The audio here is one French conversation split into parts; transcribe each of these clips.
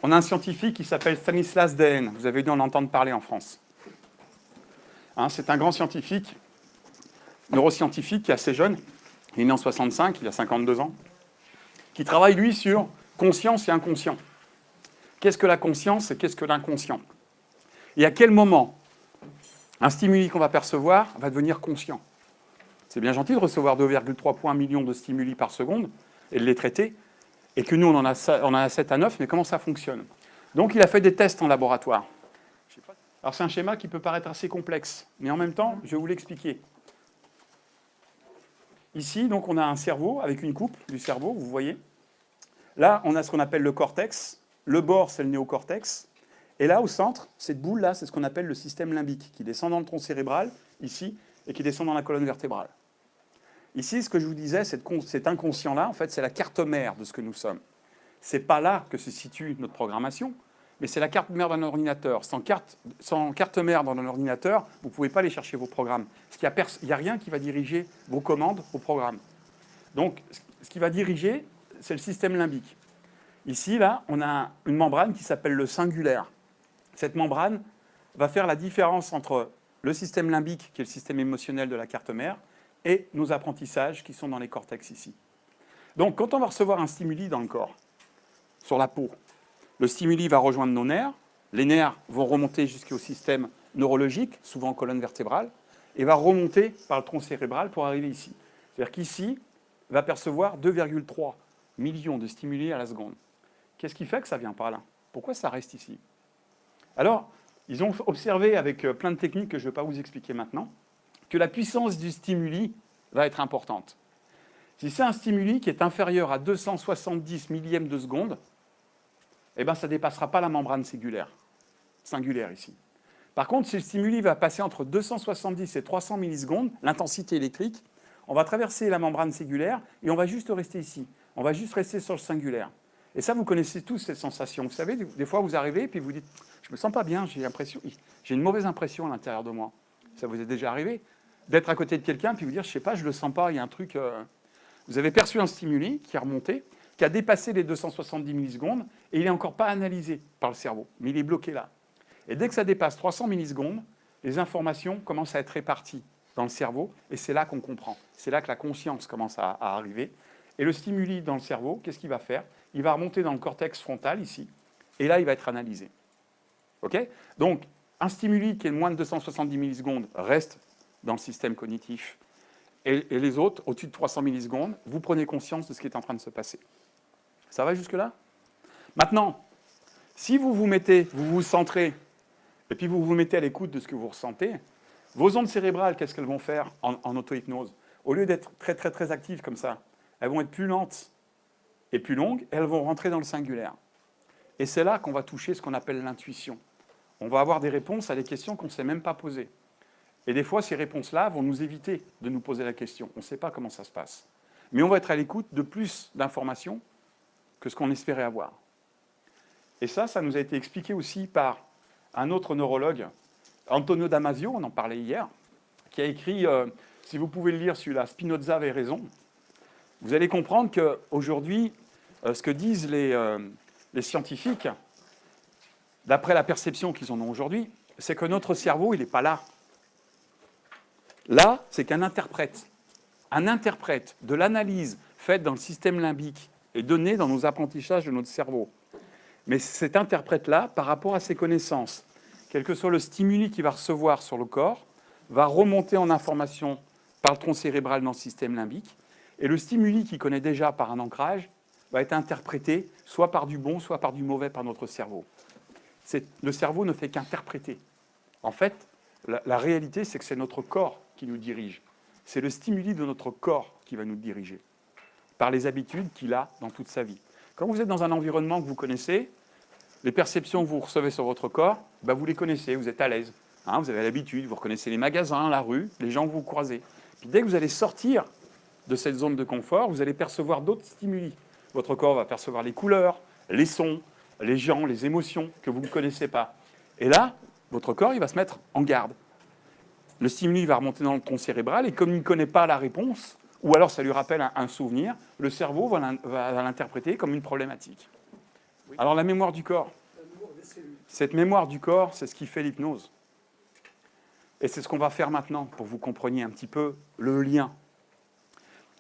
On a un scientifique qui s'appelle Stanislas Dehaene. Vous avez dû en entendre parler en France. Hein, c'est un grand scientifique, neuroscientifique, qui est assez jeune. Il est né en 65, il a 52 ans. Qui travaille, lui, sur conscience et inconscient. Qu'est-ce que la conscience et qu'est-ce que l'inconscient? Et à quel moment un stimuli qu'on va percevoir va devenir conscient? C'est bien gentil de recevoir 2,3 millions de stimuli par seconde et de les traiter, et que nous, on en a 7 à 9, mais comment ça fonctionne? Donc, il a fait des tests en laboratoire. Alors, c'est un schéma qui peut paraître assez complexe, mais en même temps, je vais vous l'expliquer. Ici, donc, on a un cerveau avec une coupe du cerveau, vous voyez. Là, on a ce qu'on appelle le cortex. Le bord, c'est le néocortex. Et là, au centre, cette boule-là, c'est ce qu'on appelle le système limbique, qui descend dans le tronc cérébral, ici, et qui descend dans la colonne vertébrale. Ici, ce que je vous disais, cet inconscient-là, en fait, c'est la carte mère de ce que nous sommes. C'est pas là que se situe notre programmation, mais c'est la carte mère d'un ordinateur. Sans carte mère dans un ordinateur, vous ne pouvez pas aller chercher vos programmes. Il n'y a rien qui va diriger vos commandes au programme. Donc, ce qui va diriger, c'est le système limbique. Ici, là, on a une membrane qui s'appelle le singulaire. Cette membrane va faire la différence entre le système limbique, qui est le système émotionnel de la carte mère, et nos apprentissages qui sont dans les cortex ici. Donc, quand on va recevoir un stimuli dans le corps, sur la peau, le stimuli va rejoindre nos nerfs, les nerfs vont remonter jusqu'au système neurologique, souvent colonne vertébrale, et va remonter par le tronc cérébral pour arriver ici. C'est-à-dire qu'ici, va percevoir 2,3 millions de stimuli à la seconde. Qu'est-ce qui fait que ça vient par là? Pourquoi ça reste ici? Alors, ils ont observé avec plein de techniques que je ne vais pas vous expliquer maintenant, que la puissance du stimuli va être importante. Si c'est un stimuli qui est inférieur à 270 millièmes de seconde, eh ben, ça ne dépassera pas la membrane singulière ici. Par contre, si le stimuli va passer entre 270 et 300 millisecondes, l'intensité électrique, on va traverser la membrane singulaire et on va juste rester ici. On va juste rester sur le singulaire. Et ça, vous connaissez tous cette sensation. Vous savez, des fois, vous arrivez et puis vous dites « je me sens pas bien, j'ai une mauvaise impression à l'intérieur de moi ». Ça vous est déjà arrivé d'être à côté de quelqu'un puis vous dire « je sais pas, je le sens pas, il y a un truc… Vous avez perçu un stimuli qui est remonté, qui a dépassé les 270 millisecondes et il n'est encore pas analysé par le cerveau, mais il est bloqué là. Et dès que ça dépasse 300 millisecondes, les informations commencent à être réparties dans le cerveau et c'est là qu'on comprend. C'est là que la conscience commence à arriver. Et le stimuli dans le cerveau, qu'est-ce qu'il va faire? Il va remonter dans le cortex frontal, ici, et là, il va être analysé. OK? Donc, un stimuli qui est de moins de 270 millisecondes reste dans le système cognitif. Et les autres, au-dessus de 300 millisecondes, vous prenez conscience de ce qui est en train de se passer. Ça va jusque-là? Maintenant, si vous vous centrez, et puis vous vous mettez à l'écoute de ce que vous ressentez, vos ondes cérébrales, qu'est-ce qu'elles vont faire en auto-hypnose? Au lieu d'être très, très, très actives comme ça, elles vont être plus lentes et plus longues, et elles vont rentrer dans le singulaire. Et c'est là qu'on va toucher ce qu'on appelle l'intuition. On va avoir des réponses à des questions qu'on ne s'est même pas posées. Et des fois, ces réponses-là vont nous éviter de nous poser la question. On ne sait pas comment ça se passe. Mais on va être à l'écoute de plus d'informations que ce qu'on espérait avoir. Et ça nous a été expliqué aussi par un autre neurologue, Antonio Damasio, on en parlait hier, qui a écrit, si vous pouvez le lire, celui-là, Spinoza avait raison. Vous allez comprendre qu'aujourd'hui, ce que disent les scientifiques, d'après la perception qu'ils en ont aujourd'hui, c'est que notre cerveau, il n'est pas là. Là, c'est qu'un interprète. Un interprète de l'analyse faite dans le système limbique et donnée dans nos apprentissages de notre cerveau. Mais cet interprète-là, par rapport à ses connaissances, quel que soit le stimuli qu'il va recevoir sur le corps, va remonter en information par le tronc cérébral dans le système limbique. Et le stimuli qu'il connaît déjà par un ancrage va être interprété soit par du bon, soit par du mauvais par notre cerveau. Le cerveau ne fait qu'interpréter. En fait, la réalité, c'est que c'est notre corps qui nous dirige. C'est le stimuli de notre corps qui va nous diriger, par les habitudes qu'il a dans toute sa vie. Quand vous êtes dans un environnement que vous connaissez, les perceptions que vous recevez sur votre corps, vous les connaissez, vous êtes à l'aise. Hein, vous avez l'habitude, vous reconnaissez les magasins, la rue, les gens que vous croisez. Puis dès que vous allez sortir de cette zone de confort, vous allez percevoir d'autres stimuli. Votre corps va percevoir les couleurs, les sons, les gens, les émotions que vous ne connaissez pas. Et là, votre corps, il va se mettre en garde. Le stimuli va remonter dans le tronc cérébral et comme il ne connaît pas la réponse, ou alors ça lui rappelle un souvenir, le cerveau va l'interpréter comme une problématique. Alors la mémoire du corps. Cette mémoire du corps, c'est ce qui fait l'hypnose. Et c'est ce qu'on va faire maintenant pour que vous compreniez un petit peu le lien.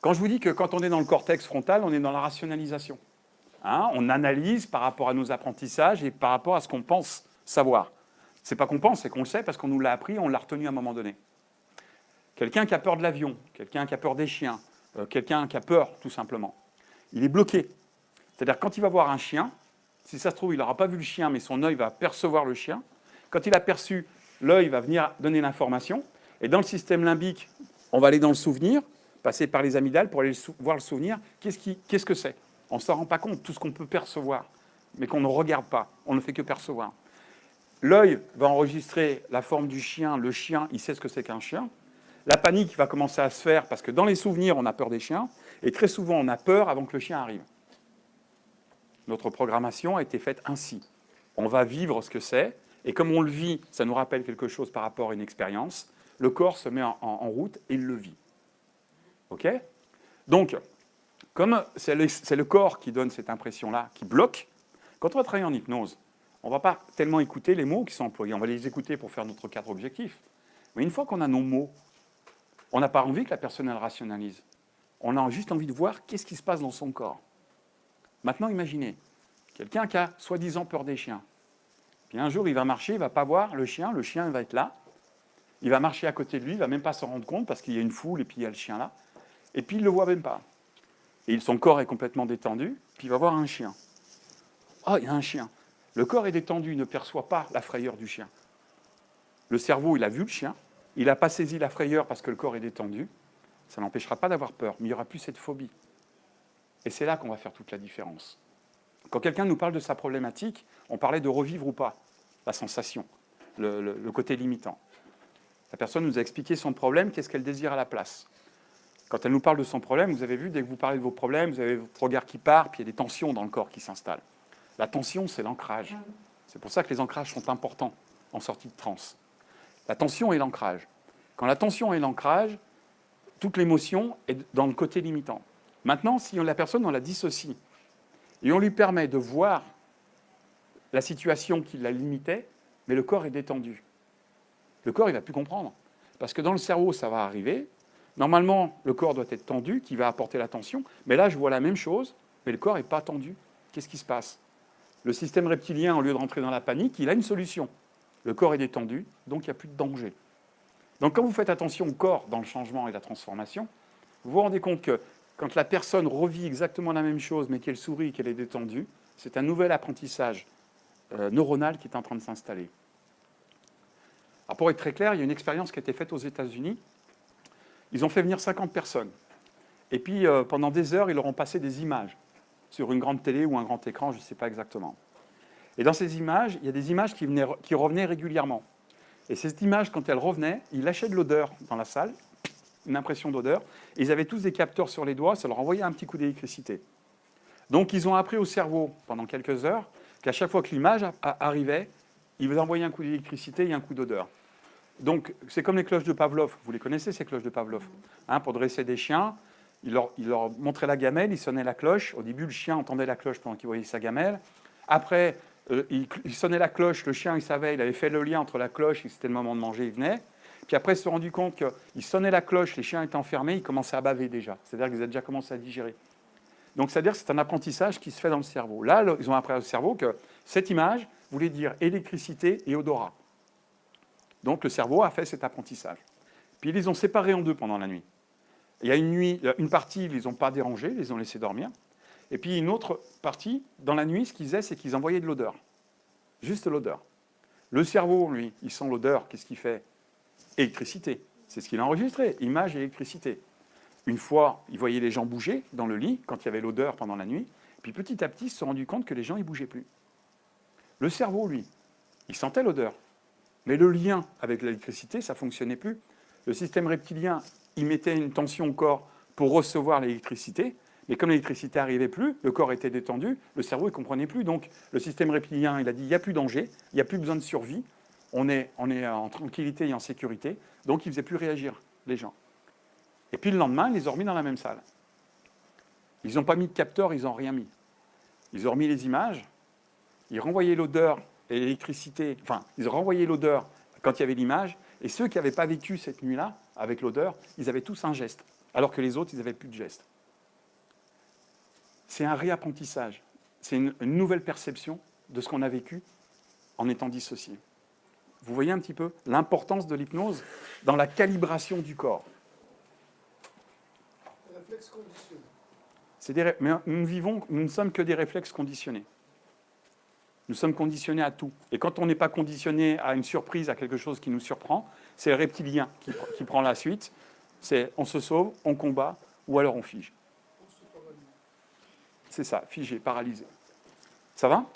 Quand je vous dis que quand on est dans le cortex frontal, on est dans la rationalisation. Hein, on analyse par rapport à nos apprentissages et par rapport à ce qu'on pense savoir. C'est pas qu'on pense, c'est qu'on le sait parce qu'on nous l'a appris, on l'a retenu à un moment donné. Quelqu'un qui a peur de l'avion, quelqu'un qui a peur des chiens, quelqu'un qui a peur, tout simplement, il est bloqué. C'est-à-dire quand il va voir un chien, si ça se trouve, il n'aura pas vu le chien, mais son œil va percevoir le chien. Quand il a perçu, l'œil va venir donner l'information. Et dans le système limbique, on va aller dans le souvenir, passer par les amygdales pour aller voir le souvenir. Qu'est-ce que c'est? On ne s'en rend pas compte, tout ce qu'on peut percevoir, mais qu'on ne regarde pas. On ne fait que percevoir. L'œil va enregistrer la forme du chien. Le chien, il sait ce que c'est qu'un chien. La panique va commencer à se faire parce que dans les souvenirs, on a peur des chiens. Et très souvent, on a peur avant que le chien arrive. Notre programmation a été faite ainsi. On va vivre ce que c'est. Et comme on le vit, ça nous rappelle quelque chose par rapport à une expérience. Le corps se met en route et il le vit. OK? Donc, comme c'est le corps qui donne cette impression-là, qui bloque, quand on va travailler en hypnose, on ne va pas tellement écouter les mots qui sont employés. On va les écouter pour faire notre cadre objectif. Mais une fois qu'on a nos mots, on n'a pas envie que la personne elle rationalise. On a juste envie de voir qu'est-ce qui se passe dans son corps. Maintenant, imaginez, quelqu'un qui a soi-disant peur des chiens. Puis un jour, il va marcher, il ne va pas voir le chien va être là. Il va marcher à côté de lui, il ne va même pas s'en rendre compte parce qu'il y a une foule et puis il y a le chien là. Et puis il ne le voit même pas. Et son corps est complètement détendu, puis il va voir un chien. Ah, il y a un chien. Le corps est détendu, il ne perçoit pas la frayeur du chien. Le cerveau, il a vu le chien, il n'a pas saisi la frayeur parce que le corps est détendu. Ça n'empêchera pas d'avoir peur, mais il n'y aura plus cette phobie. Et c'est là qu'on va faire toute la différence. Quand quelqu'un nous parle de sa problématique, on parlait de revivre ou pas, la sensation, le côté limitant. La personne nous a expliqué son problème, qu'est-ce qu'elle désire à la place. Quand elle nous parle de son problème, vous avez vu, dès que vous parlez de vos problèmes, vous avez votre regard qui part, puis il y a des tensions dans le corps qui s'installent. La tension, c'est l'ancrage. C'est pour ça que les ancrages sont importants en sortie de transe. La tension et l'ancrage. Quand la tension et l'ancrage, toute l'émotion est dans le côté limitant. Maintenant, si la personne, on la dissocie, et on lui permet de voir la situation qui la limitait, mais le corps est détendu. Le corps, il ne va plus comprendre. Parce que dans le cerveau, ça va arriver. Normalement, le corps doit être tendu, qui va apporter la tension. Mais là, je vois la même chose, mais le corps n'est pas tendu. Qu'est-ce qui se passe? Le système reptilien, au lieu de rentrer dans la panique, il a une solution. Le corps est détendu, donc il n'y a plus de danger. Donc quand vous faites attention au corps dans le changement et la transformation, vous vous rendez compte que quand la personne revit exactement la même chose, mais qu'elle sourit, qu'elle est détendue, c'est un nouvel apprentissage neuronal qui est en train de s'installer. Alors pour être très clair, il y a une expérience qui a été faite aux États-Unis. Ils ont fait venir 50 personnes. Et puis, pendant des heures, ils leur ont passé des images sur une grande télé ou un grand écran, je ne sais pas exactement. Et dans ces images, il y a des images qui revenaient régulièrement. Et ces images, quand elles revenaient, ils lâchaient de l'odeur dans la salle, une impression d'odeur. Et ils avaient tous des capteurs sur les doigts, ça leur envoyait un petit coup d'électricité. Donc, ils ont appris au cerveau, pendant quelques heures, qu'à chaque fois que l'image arrivait, ils vous envoyaient un coup d'électricité et un coup d'odeur. Donc, c'est comme les cloches de Pavlov. Vous les connaissez, ces cloches de Pavlov, hein, pour dresser des chiens, il leur montrait la gamelle, il sonnait la cloche. Au début, le chien entendait la cloche pendant qu'il voyait sa gamelle. Après, il sonnait la cloche, le chien, il savait, il avait fait le lien entre la cloche et c'était le moment de manger, il venait. Puis après, ils se sont rendus compte qu'il sonnait la cloche, les chiens étaient enfermés, ils commençaient à baver déjà. C'est-à-dire qu'ils avaient déjà commencé à digérer. Donc, c'est-à-dire que c'est un apprentissage qui se fait dans le cerveau. Là, ils ont appris au cerveau que cette image voulait dire électricité et odorat. Donc, le cerveau a fait cet apprentissage. Puis, ils les ont séparés en deux pendant la nuit. Il y a une nuit, une partie, ils ne les ont pas dérangés, ils les ont laissés dormir. Et puis, une autre partie, dans la nuit, ce qu'ils faisaient, c'est qu'ils envoyaient de l'odeur. Juste l'odeur. Le cerveau, lui, il sent l'odeur, qu'est-ce qu'il fait? Électricité. C'est ce qu'il a enregistré, image et électricité. Une fois, il voyait les gens bouger dans le lit, quand il y avait l'odeur pendant la nuit. Puis petit à petit, ils se sont rendus compte que les gens ne bougeaient plus. Le cerveau, lui, il sentait l'odeur. Mais le lien avec l'électricité, ça ne fonctionnait plus. Le système reptilien, il mettait une tension au corps pour recevoir l'électricité. Mais comme l'électricité n'arrivait plus, le corps était détendu, le cerveau ne comprenait plus. Donc le système reptilien, il a dit, il n'y a plus danger, il n'y a plus besoin de survie. On est en tranquillité et en sécurité. Donc il ne faisait plus réagir, les gens. Et puis le lendemain, ils les ont remis dans la même salle. Ils n'ont pas mis de capteur, ils n'ont rien mis. Ils ont remis les images, ils renvoyaient l'odeur et l'électricité, enfin, ils renvoyaient l'odeur quand il y avait l'image, et ceux qui n'avaient pas vécu cette nuit-là, avec l'odeur, ils avaient tous un geste, alors que les autres, ils n'avaient plus de geste. C'est un réapprentissage, c'est une nouvelle perception de ce qu'on a vécu en étant dissocié. Vous voyez un petit peu l'importance de l'hypnose dans la calibration du corps. Réflexe conditionné. Mais nous ne sommes que des réflexes conditionnés. Nous sommes conditionnés à tout. Et quand on n'est pas conditionné à une surprise, à quelque chose qui nous surprend, c'est le reptilien qui prend la suite. C'est on se sauve, on combat, ou alors on fige. C'est ça, figé, paralysé. Ça va ?